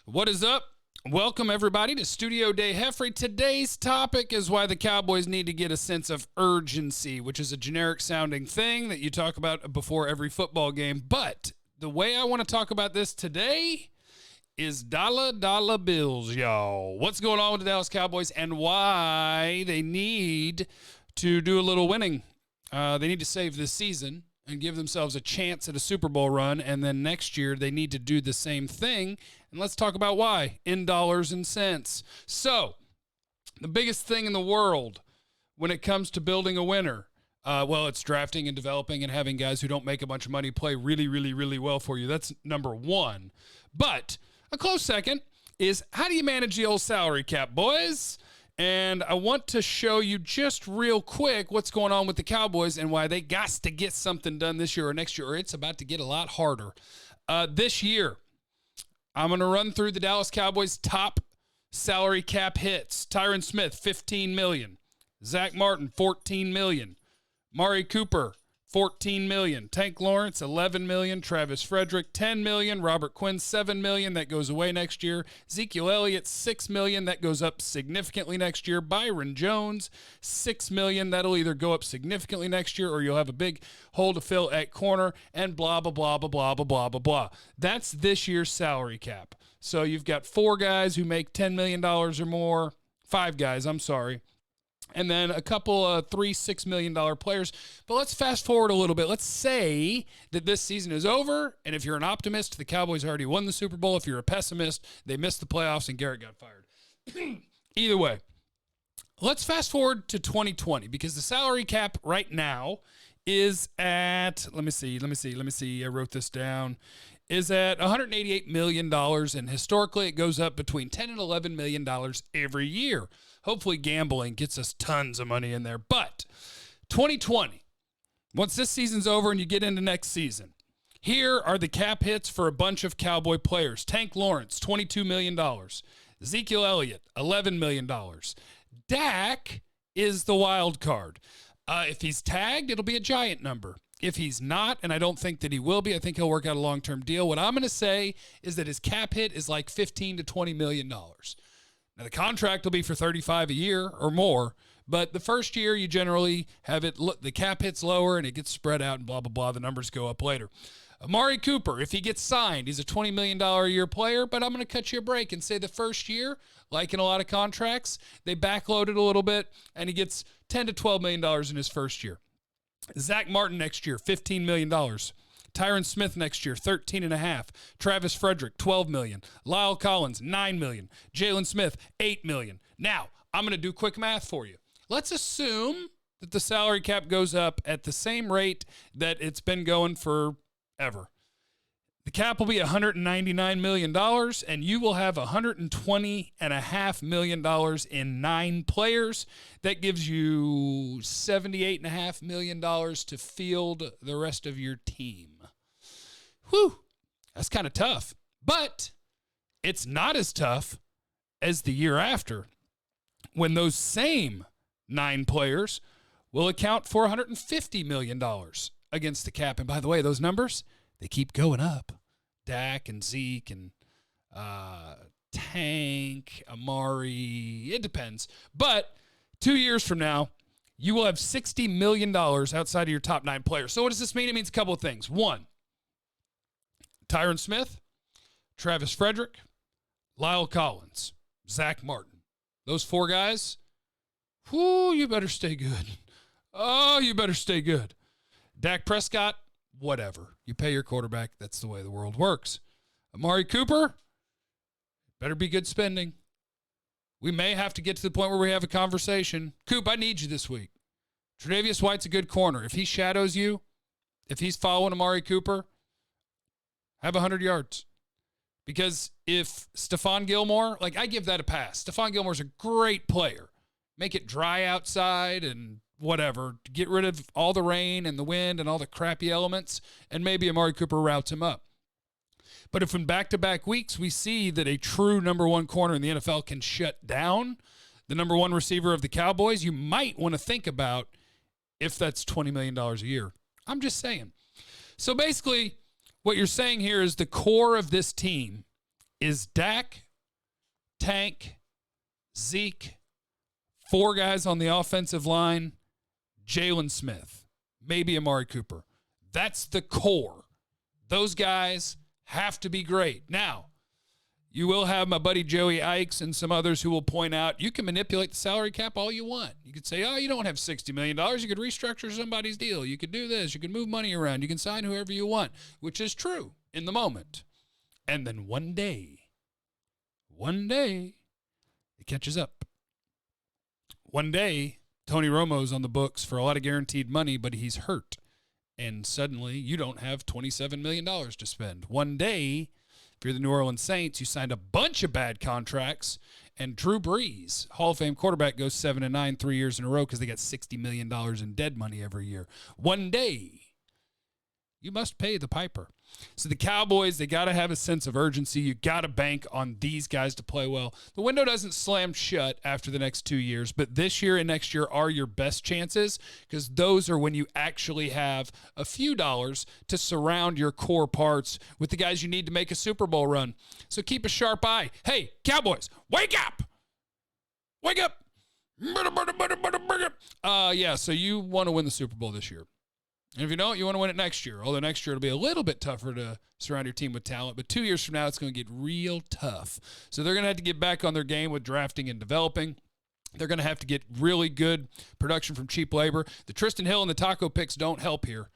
What is up? Welcome, everybody, to Studio Day Heffrey. Today's topic is why the Cowboys need to get a sense of urgency, which is a generic-sounding thing that you talk about before every football game. But the way I want to talk about this today is dollar bills, y'all. What's going on with the Dallas Cowboys and why they need to do a little winning. They need to save this season and give themselves a chance at a Super Bowl run, and then next year they need to do the same thing. And let's talk about why in dollars and cents. So, the biggest thing in the world when it comes to building a winner, it's drafting and developing and having guys who don't make a bunch of money play really, really, really well for you. That's number one. But a close second is how do you manage the old salary cap, boys? And I want to show you just real quick what's going on with the Cowboys and why they got to get something done this year or next year, or it's about to get a lot harder. This year, I'm going to run through the Dallas Cowboys' top salary cap hits. Tyron Smith, $15 million. Zack Martin, $14 million. Amari Cooper, $14 million. Tank Lawrence, $11 million. Travis Frederick, $10 million. Robert Quinn, $7 million. That goes away next year. Ezekiel Elliott, $6 million. That goes up significantly next year. Byron Jones, $6 million. That'll either go up significantly next year or you'll have a big hole to fill at corner and blah, blah, blah, blah, blah, blah, blah, blah, blah. That's this year's salary cap. So you've got four guys who make $10 million or more. Five guys, I'm sorry. And then a couple of $6 million players. But let's fast forward a little bit. Let's say that this season is over, and if you're an optimist, the Cowboys already won the Super Bowl. If you're a pessimist, they missed the playoffs and Garrett got fired. Either way, let's fast forward to 2020 because the salary cap right now is at, let me see. I wrote this down. Is at $188 million, and historically it goes up between $10 and $11 million every year. Hopefully gambling gets us tons of money in there. But 2020, once this season's over and you get into next season, here are the cap hits for a bunch of Cowboy players. Tank Lawrence, $22 million. Ezekiel Elliott, $11 million. Dak is the wild card. If he's tagged, it'll be a giant number. If he's not, and I don't think that he will be, I think he'll work out a long-term deal. What I'm going to say is that his cap hit is like $15 to $20 million. Now, the contract will be for $35 a year or more, but the first year you generally have it, the cap hit's lower and it gets spread out and blah, blah, blah. The numbers go up later. Amari Cooper, if he gets signed, he's a $20 million a year player, but I'm going to cut you a break and say the first year, like in a lot of contracts, they backload it a little bit and he gets $10 to $12 million in his first year. Zack Martin next year, $15 million. Tyron Smith next year, $13.5 million. Travis Frederick, $12 million. Lyle Collins, $9 million. Jaylon Smith, $8 million. Now, I'm going to do quick math for you. Let's assume that the salary cap goes up at the same rate that it's been going forever. The cap will be $199 million, and you will have $120.5 million in 9 players. That gives you $78.5 million to field the rest of your team. Whew, that's kind of tough. But it's not as tough as the year after, when those same 9 players will account for $150 million against the cap. And by the way, those numbers, they keep going up. Dak and Zeke and Tank, Amari, it depends. But 2 years from now, you will have $60 million outside of your top 9 players. So what does this mean? It means a couple of things. One, Tyron Smith, Travis Frederick, Lyle Collins, Zack Martin. Those 4 guys, whoo, you better stay good. Oh, you better stay good. Dak Prescott, whatever. You pay your quarterback. That's the way the world works. Amari Cooper, better be good spending. We may have to get to the point where we have a conversation. Coop, I need you this week. Tre'Davious White's a good corner. If he shadows you, if he's following Amari Cooper, have 100 yards. Because if Stephon Gilmore, I give that a pass. Stephon Gilmore's a great player. Make it dry outside and whatever. Get rid of all the rain and the wind and all the crappy elements, and maybe Amari Cooper routes him up. But if in back-to-back weeks we see that a true number 1 corner in the NFL can shut down the number 1 receiver of the Cowboys, you might want to think about if that's $20 million a year. I'm just saying. So basically, what you're saying here is the core of this team is Dak, Tank, Zeke, 4 guys on the offensive line, Jaylon Smith, maybe Amari Cooper. That's the core. Those guys have to be great. Now, you will have my buddy Joey Ikes and some others who will point out you can manipulate the salary cap all you want. You could say, oh, you don't have $60 million. You could restructure somebody's deal. You could do this. You can move money around. You can sign whoever you want, which is true in the moment. And then one day, it catches up. One day, Tony Romo's on the books for a lot of guaranteed money, but he's hurt. And suddenly, you don't have $27 million to spend. One day, if you're the New Orleans Saints, you signed a bunch of bad contracts, and Drew Brees, Hall of Fame quarterback, goes 7-9 3 years in a row because they got $60 million in dead money every year. One day, you must pay the piper. So the Cowboys, they got to have a sense of urgency. You got to bank on these guys to play well. The window doesn't slam shut after the next 2 years, but this year and next year are your best chances because those are when you actually have a few dollars to surround your core parts with the guys you need to make a Super Bowl run. So keep a sharp eye. Hey, Cowboys, wake up! Wake up! So you want to win the Super Bowl this year. And if you don't, you want to win it next year. Although next year it'll be a little bit tougher to surround your team with talent. But 2 years from now, it's going to get real tough. So they're going to have to get back on their game with drafting and developing. They're going to have to get really good production from cheap labor. The Tristan Hill and the Taco picks don't help here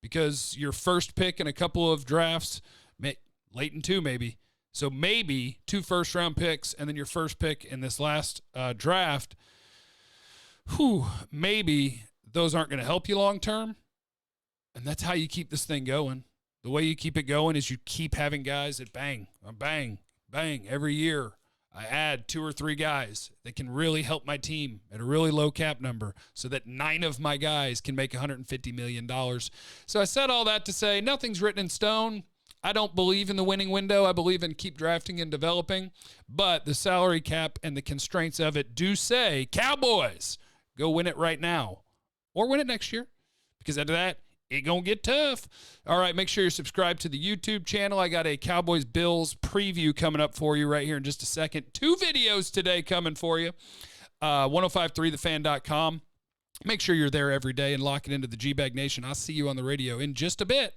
because your first pick in a couple of drafts, late in 2 maybe. So maybe 2 first-round picks and then your first pick in this last draft, maybe those aren't going to help you long-term. And that's how you keep this thing going. The way you keep it going is you keep having guys that bang every year. I add 2 or 3 guys that can really help my team at a really low cap number so that 9 of my guys can make $150 million. So I said all that to say nothing's written in stone. I don't believe in the winning window. I believe in keep drafting and developing. But the salary cap and the constraints of it do say, Cowboys, go win it right now or win it next year. Because after that, it's going to get tough. All right, make sure you're subscribed to the YouTube channel. I got a Cowboys-Bills preview coming up for you right here in just a second. 2 videos today coming for you. 1053thefan.com. Make sure you're there every day and lock it into the G-Bag Nation. I'll see you on the radio in just a bit.